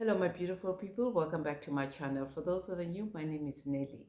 Hello, my beautiful people. Welcome back to my channel. For those that are new, my name is Nelly.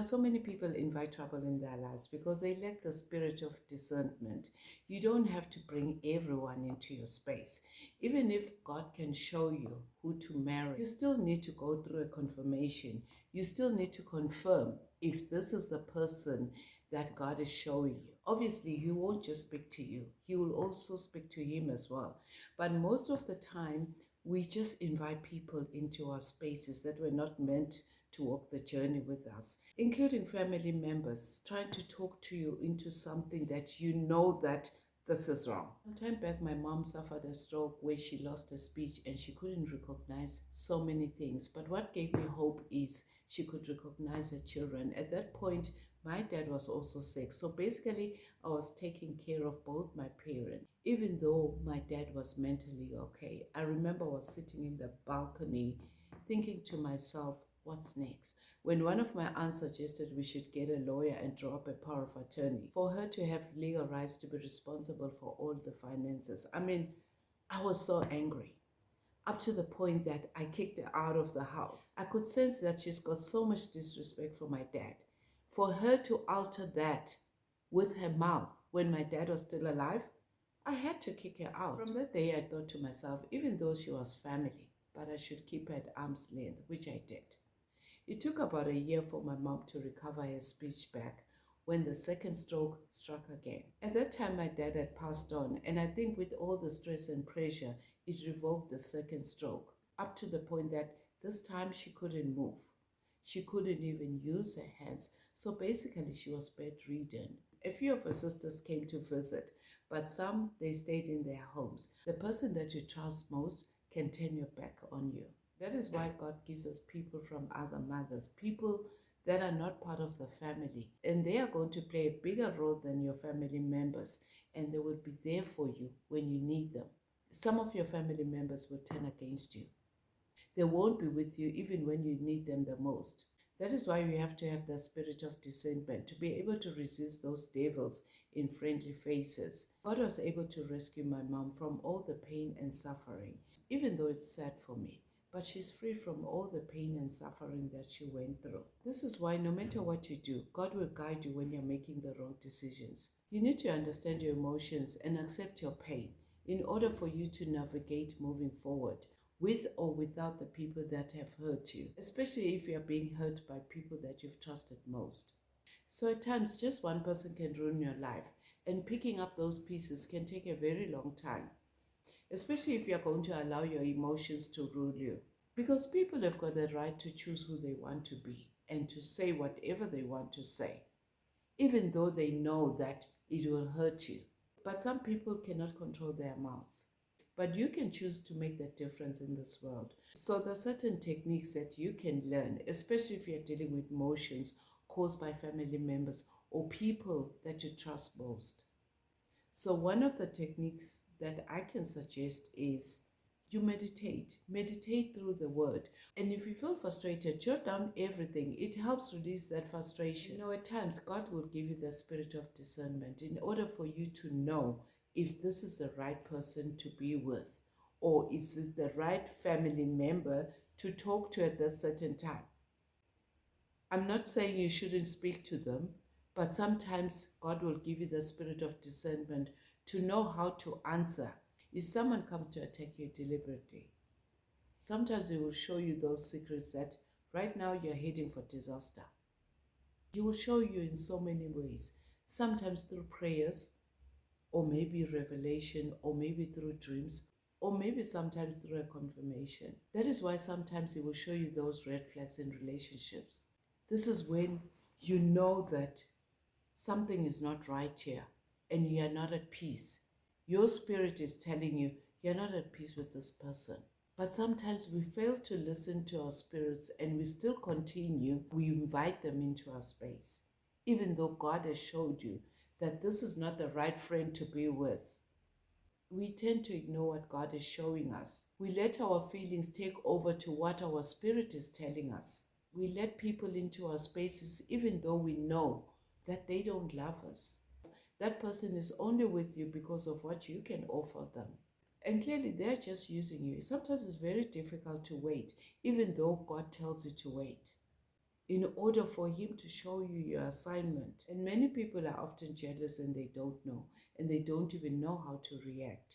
So many people invite trouble in their lives because they lack the spirit of discernment. You don't have to bring everyone into your space. Even if God can show you who to marry, you still need to go through a confirmation. You still need to confirm if this is the person that God is showing you. Obviously, He won't just speak to you. He will also speak to him as well. But most of the time, we just invite people into our spaces that were not meant to walk the journey with us, including family members, trying to talk to you into something that you know that this is wrong. Some time back, my mom suffered a stroke where she lost her speech and she couldn't recognize so many things. But what gave me hope is she could recognize her children. At that point, my dad was also sick. So basically, I was taking care of both my parents. Even though my dad was mentally okay, I remember I was sitting in the balcony thinking to myself, what's next? When one of my aunts suggested we should get a lawyer and draw up a power of attorney for her to have legal rights to be responsible for all the finances. I was so angry up to the point that I kicked her out of the house. I could sense that she's got so much disrespect for my dad. For her to alter that with her mouth when my dad was still alive, I had to kick her out. From that day, I thought to myself, even though she was family, but I should keep her at arm's length, which I did. It took about a year for my mom to recover her speech back when the second stroke struck again. At that time, my dad had passed on, and I think with all the stress and pressure, it revoked the second stroke, up to the point that this time she couldn't move. She couldn't even use her hands, so basically she was bedridden. A few of her sisters came to visit, but some, they stayed in their homes. The person that you trust most can turn your back on you. That is why God gives us people from other mothers, people that are not part of the family. And they are going to play a bigger role than your family members, and they will be there for you when you need them. Some of your family members will turn against you. They won't be with you even when you need them the most. That is why you have to have the spirit of discernment to be able to resist those devils in friendly faces. God was able to rescue my mom from all the pain and suffering, even though it's sad for me. But she's free from all the pain and suffering that she went through. This is why no matter what you do, God will guide you when you're making the wrong decisions. You need to understand your emotions and accept your pain in order for you to navigate moving forward, with or without the people that have hurt you, especially if you're being hurt by people that you've trusted most. So at times, just one person can ruin your life, and picking up those pieces can take a very long time, especially if you're going to allow your emotions to rule you. Because people have got the right to choose who they want to be and to say whatever they want to say, even though they know that it will hurt you. But some people cannot control their mouths. But you can choose to make that difference in this world. So there are certain techniques that you can learn, especially if you're dealing with emotions caused by family members or people that you trust most. So one of the techniques that I can suggest is you meditate. Meditate through the word. And if you feel frustrated, jot down everything. It helps release that frustration. At times, God will give you the spirit of discernment in order for you to know if this is the right person to be with, or is it the right family member to talk to at this certain time. I'm not saying you shouldn't speak to them, but sometimes God will give you the spirit of discernment to know how to answer. If someone comes to attack you deliberately, sometimes He will show you those secrets that right now you're heading for disaster. He will show you in so many ways, sometimes through prayers, or maybe revelation, or maybe through dreams, or maybe sometimes through a confirmation. That is why sometimes He will show you those red flags in relationships. This is when you know that something is not right here and you are not at peace. Your spirit is telling you you're not at peace with this person. But sometimes we fail to listen to our spirits and we still continue. We invite them into our space, even though God has showed you that this is not the right friend to be with. We tend to ignore what God is showing us. We let our feelings take over to what our spirit is telling us. We let people into our spaces even though we know that they don't love us. That person is only with you because of what you can offer them. And clearly, they're just using you. Sometimes it's very difficult to wait, even though God tells you to wait, in order for Him to show you your assignment. And many people are often jealous and they don't know, and they don't even know how to react.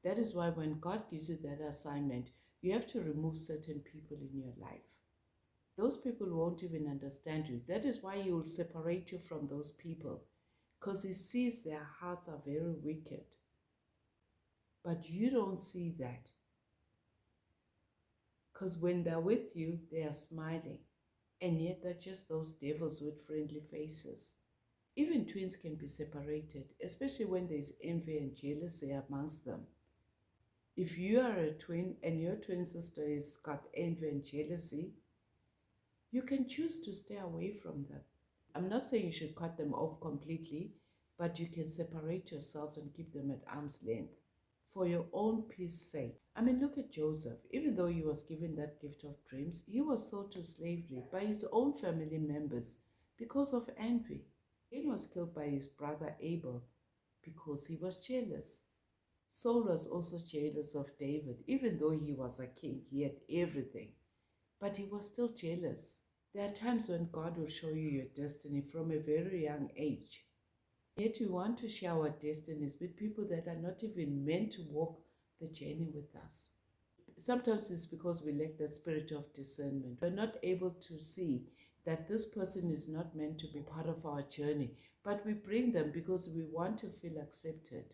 That is why when God gives you that assignment, you have to remove certain people in your life. Those people won't even understand you. That is why He will separate you from those people, because He sees their hearts are very wicked. But you don't see that, because when they're with you, they are smiling, and yet they're just those devils with friendly faces. Even twins can be separated, especially when there's envy and jealousy amongst them. If you are a twin and your twin sister has got envy and jealousy, you can choose to stay away from them. I'm not saying you should cut them off completely, but you can separate yourself and keep them at arm's length for your own peace sake. I mean, look at Joseph. Even though he was given that gift of dreams, he was sold to slavery by his own family members because of envy. Cain was killed by his brother Abel because he was jealous. Saul was also jealous of David. Even though he was a king, he had everything, but he was still jealous. There are times when God will show you your destiny from a very young age. Yet we want to share our destinies with people that are not even meant to walk the journey with us. Sometimes it's because we lack that spirit of discernment. We're not able to see that this person is not meant to be part of our journey, but we bring them because we want to feel accepted.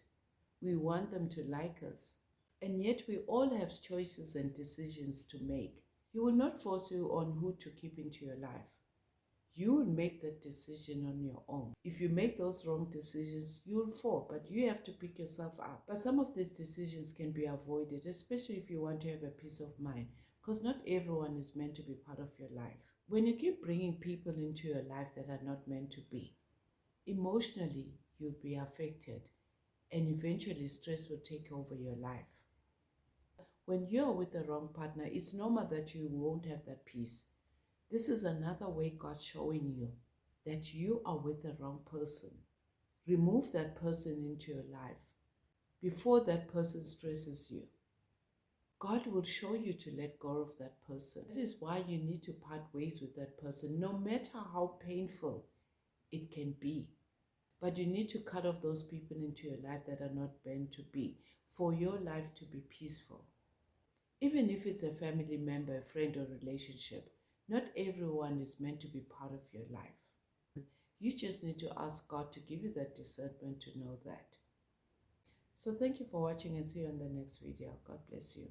We want them to like us. And yet we all have choices and decisions to make. He will not force you on who to keep into your life. You will make that decision on your own. If you make those wrong decisions, you will fall, but you have to pick yourself up. But some of these decisions can be avoided, especially if you want to have a peace of mind, because not everyone is meant to be part of your life. When you keep bringing people into your life that are not meant to be, emotionally, you'll be affected, and eventually stress will take over your life. When you're with the wrong partner, it's normal that you won't have that peace. This is another way God's showing you that you are with the wrong person. Remove that person into your life before that person stresses you. God will show you to let go of that person. That is why you need to part ways with that person, no matter how painful it can be. But you need to cut off those people into your life that are not meant to be, for your life to be peaceful. Even if it's a family member, a friend, or relationship, not everyone is meant to be part of your life. You just need to ask God to give you that discernment to know that. So thank you for watching, and see you on the next video. God bless you.